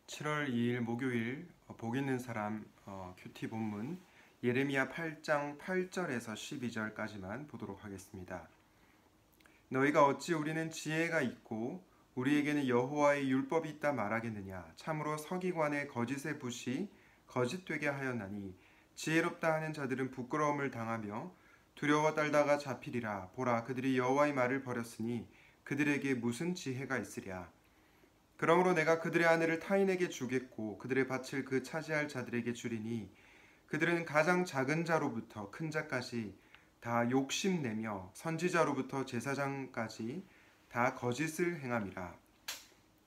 7월 2일 목요일 복 있는 사람 큐티 본문 예레미야 8장 8절에서 12절까지만 보도록 하겠습니다. 너희가 어찌 우리는 지혜가 있고 우리에게는 여호와의 율법이 있다 말하겠느냐. 참으로 서기관의 거짓의 붓이 거짓되게 하였나니 지혜롭다 하는 자들은 부끄러움을 당하며 두려워 떨다가 잡히리라. 보라, 그들이 여호와의 말을 버렸으니 그들에게 무슨 지혜가 있으랴. 그러므로 내가 그들의 아내를 타인에게 주겠고 그들의 밭을 그 차지할 자들에게 주리니 그들은 가장 작은 자로부터 큰 자까지 다 욕심내며 선지자로부터 제사장까지 다 거짓을 행함이라.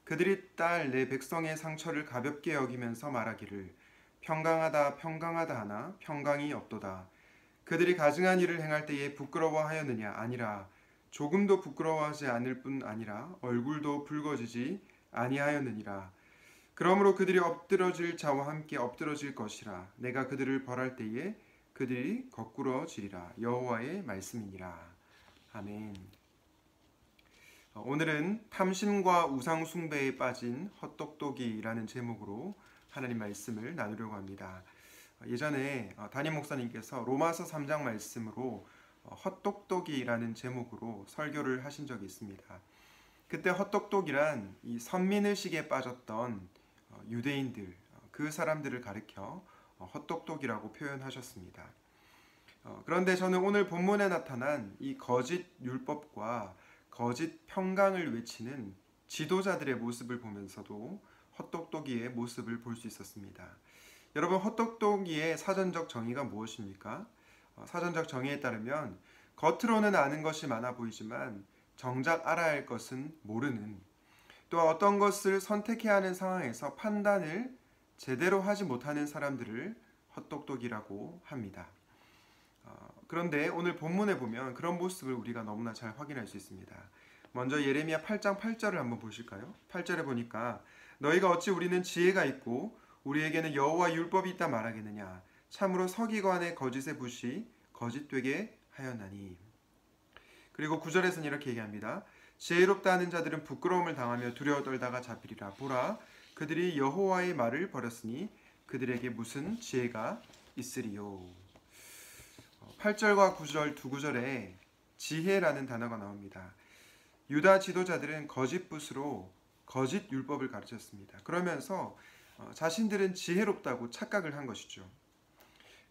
그들이 딸 내 백성의 상처를 가볍게 여기면서 말하기를 평강하다 평강하다 하나 평강이 없도다. 그들이 가증한 일을 행할 때에 부끄러워하였느냐. 아니라 조금도 부끄러워하지 않을 뿐 아니라 얼굴도 붉어지지 아니하였느니라. 그러므로 그들이 엎드러질 자와 함께 엎드러질 것이라. 내가 그들을 벌할 때에 그들이 거꾸러지리라. 여호와의 말씀이니라. 아멘. 오늘은 탐심과 우상 숭배에 빠진 헛똑똑이라는 제목으로 하나님 말씀을 나누려고 합니다. 예전에 담임 목사님께서 로마서 3장 말씀으로 헛똑똑이라는 제목으로 설교를 하신 적이 있습니다. 그때 헛똑똑이란 이 선민의식에 빠졌던 유대인들, 그 사람들을 가리켜 헛똑똑이라고 표현하셨습니다. 그런데 저는 오늘 본문에 나타난 이 거짓 율법과 거짓 평강을 외치는 지도자들의 모습을 보면서도 헛똑똑이의 모습을 볼 수 있었습니다. 여러분, 헛똑똑이의 사전적 정의가 무엇입니까? 사전적 정의에 따르면 겉으로는 아는 것이 많아 보이지만 정작 알아야 할 것은 모르는, 또 어떤 것을 선택해야 하는 상황에서 판단을 제대로 하지 못하는 사람들을 헛똑똑이라고 합니다. 그런데 오늘 본문에 보면 그런 모습을 우리가 너무나 잘 확인할 수 있습니다. 먼저 예레미야 8장 8절을 한번 보실까요? 8절에 보니까 너희가 어찌 우리는 지혜가 있고 우리에게는 여호와 율법이 있다 말하겠느냐. 참으로 서기관의 거짓의 붓이 거짓되게 하였나니. 그리고 9절에서는 이렇게 얘기합니다. 지혜롭다 하는 자들은 부끄러움을 당하며 두려워 떨다가 잡히리라. 보라, 그들이 여호와의 말을 버렸으니 그들에게 무슨 지혜가 있으리요. 8절과 9절 두 구절에 지혜라는 단어가 나옵니다. 유다 지도자들은 거짓 붓으로 거짓 율법을 가르쳤습니다. 그러면서 자신들은 지혜롭다고 착각을 한 것이죠.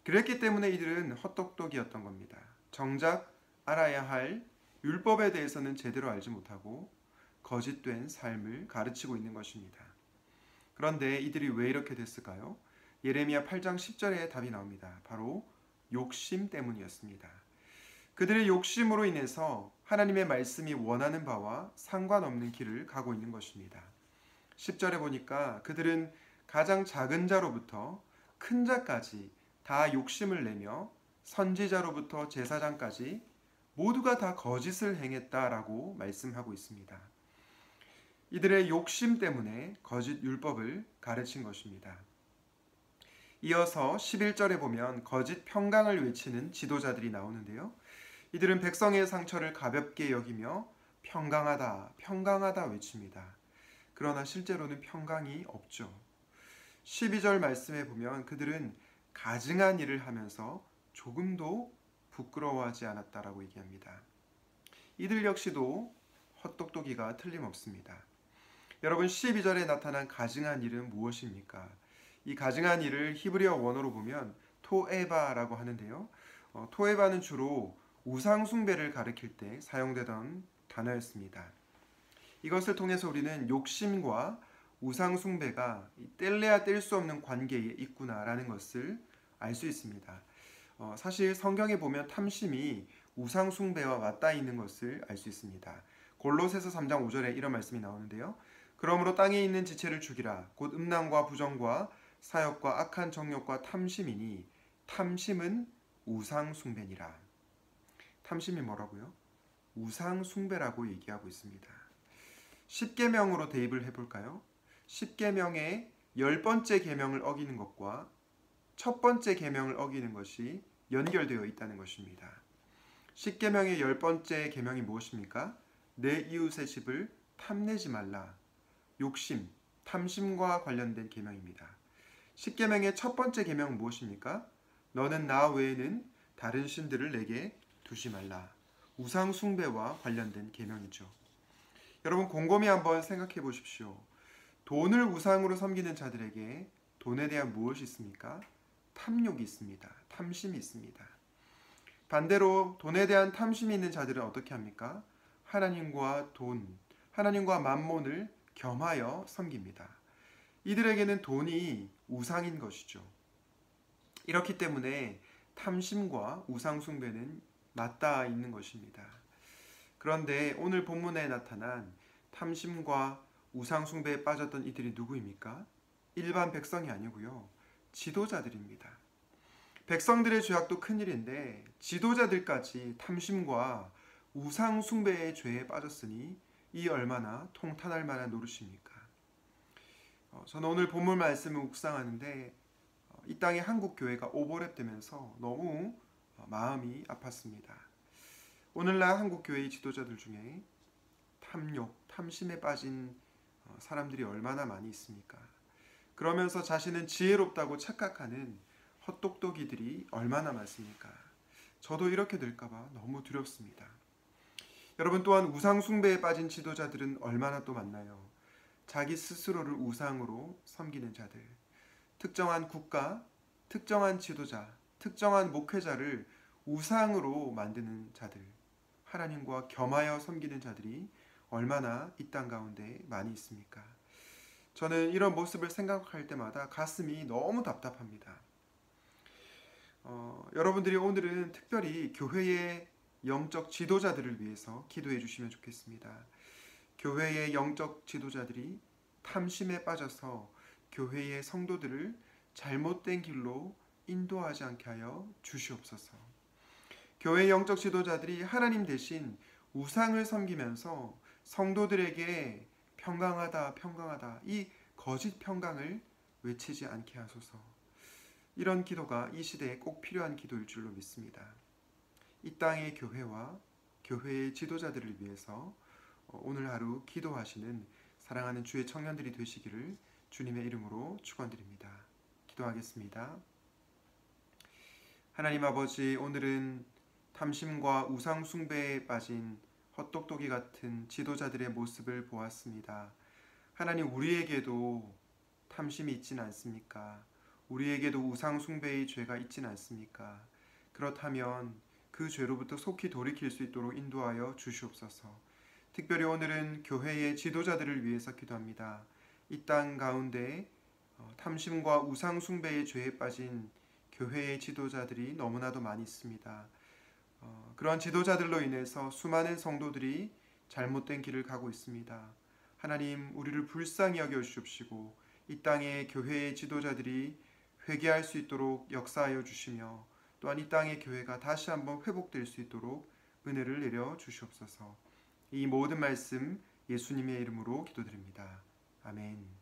그랬기 때문에 이들은 헛똑똑이었던 겁니다. 정작 알아야 할 율법에 대해서는 제대로 알지 못하고 거짓된 삶을 가르치고 있는 것입니다. 그런데 이들이 왜 이렇게 됐을까요? 예레미야 8장 10절에 답이 나옵니다. 바로 욕심 때문이었습니다. 그들의 욕심으로 인해서 하나님의 말씀이 원하는 바와 상관없는 길을 가고 있는 것입니다. 10절에 보니까 그들은 가장 작은 자로부터 큰 자까지 다 욕심을 내며 선지자로부터 제사장까지 모두가 다 거짓을 행했다라고 말씀하고 있습니다. 이들의 욕심 때문에 거짓 율법을 가르친 것입니다. 이어서 11절에 보면 거짓 평강을 외치는 지도자들이 나오는데요. 이들은 백성의 상처를 가볍게 여기며 평강하다, 평강하다 외칩니다. 그러나 실제로는 평강이 없죠. 12절 말씀에 보면 그들은 가증한 일을 하면서 조금도 부끄러워하지 않았다라고 얘기합니다. 이들 역시도 헛똑똑이가 틀림없습니다. 여러분, 12절에 나타난 가증한 일은 무엇입니까? 이 가증한 일을 히브리어 원어로 보면 토에바라고 하는데요. 토에바는 주로 우상 숭배를 가리킬 때 사용되던 단어였습니다. 이것을 통해서 우리는 욕심과 우상 숭배가 뗄래야 뗄 수 없는 관계에 있구나라는 것을 알 수 있습니다. 사실 성경에 보면 탐심이 우상 숭배와 맞닿아 있는 것을 알 수 있습니다. 골로새서 3장 5절에 이런 말씀이 나오는데요. 그러므로 땅에 있는 지체를 죽이라. 곧 음란과 부정과 사욕과 악한 정욕과 탐심이니 탐심은 우상 숭배니라. 탐심이 뭐라고요? 우상 숭배라고 얘기하고 있습니다. 10계명으로 대입을 해볼까요? 10계명의 10번째 계명을 어기는 것과 첫 번째 계명을 어기는 것이 연결되어 있다는 것입니다. 10계명의 10번째 계명이 무엇입니까? 내 이웃의 집을 탐내지 말라. 욕심, 탐심과 관련된 계명입니다. 십계명의 첫 번째 계명은 무엇입니까? 너는 나 외에는 다른 신들을 내게 두지 말라. 우상 숭배와 관련된 계명이죠. 여러분 곰곰이 한번 생각해 보십시오. 돈을 우상으로 섬기는 자들에게 돈에 대한 무엇이 있습니까? 탐욕이 있습니다. 탐심이 있습니다. 반대로 돈에 대한 탐심이 있는 자들은 어떻게 합니까? 하나님과 돈, 하나님과 만몬을 겸하여 섬깁니다. 이들에게는 돈이 우상인 것이죠. 이렇기 때문에 탐심과 우상 숭배는 맞닿아 있는 것입니다. 그런데 오늘 본문에 나타난 탐심과 우상 숭배에 빠졌던 이들이 누구입니까? 일반 백성이 아니고요. 지도자들입니다. 백성들의 죄악도 큰일인데 지도자들까지 탐심과 우상 숭배의 죄에 빠졌으니 이 얼마나 통탄할 만한 노릇입니까? 저는 오늘 본문 말씀을 묵상하는데 이 땅에 한국 교회가 오버랩되면서 너무 마음이 아팠습니다. 오늘날 한국 교회의 지도자들 중에 탐욕, 탐심에 빠진 사람들이 얼마나 많이 있습니까? 그러면서 자신은 지혜롭다고 착각하는 헛똑똑이들이 얼마나 많습니까? 저도 이렇게 될까봐 너무 두렵습니다. 여러분 또한 우상 숭배에 빠진 지도자들은 얼마나 또 많나요? 자기 스스로를 우상으로 섬기는 자들, 특정한 국가, 특정한 지도자, 특정한 목회자를 우상으로 만드는 자들, 하나님과 겸하여 섬기는 자들이 얼마나 이 땅 가운데 많이 있습니까? 저는 이런 모습을 생각할 때마다 가슴이 너무 답답합니다. 여러분들이 오늘은 특별히 교회의 영적 지도자들을 위해서 기도해 주시면 좋겠습니다. 교회의 영적 지도자들이 탐심에 빠져서 교회의 성도들을 잘못된 길로 인도하지 않게 하여 주시옵소서. 교회의 영적 지도자들이 하나님 대신 우상을 섬기면서 성도들에게 평강하다 평강하다 이 거짓 평강을 외치지 않게 하소서. 이런 기도가 이 시대에 꼭 필요한 기도일 줄로 믿습니다. 이 땅의 교회와 교회의 지도자들을 위해서 오늘 하루 기도하시는 사랑하는 주의 청년들이 되시기를 주님의 이름으로 축원드립니다. 기도하겠습니다. 하나님 아버지, 오늘은 탐심과 우상 숭배에 빠진 헛똑똑이 같은 지도자들의 모습을 보았습니다. 하나님, 우리에게도 탐심이 있지는 않습니까? 우리에게도 우상 숭배의 죄가 있지는 않습니까? 그렇다면 그 죄로부터 속히 돌이킬 수 있도록 인도하여 주시옵소서. 특별히 오늘은 교회의 지도자들을 위해서 기도합니다. 이 땅 가운데 탐심과 우상 숭배의 죄에 빠진 교회의 지도자들이 너무나도 많이 있습니다. 그러한 지도자들로 인해서 수많은 성도들이 잘못된 길을 가고 있습니다. 하나님, 우리를 불쌍히 여겨 주십시고 이 땅의 교회의 지도자들이 회개할 수 있도록 역사하여 주시며 또한 이 땅의 교회가 다시 한번 회복될 수 있도록 은혜를 내려 주시옵소서. 이 모든 말씀 예수님의 이름으로 기도드립니다. 아멘.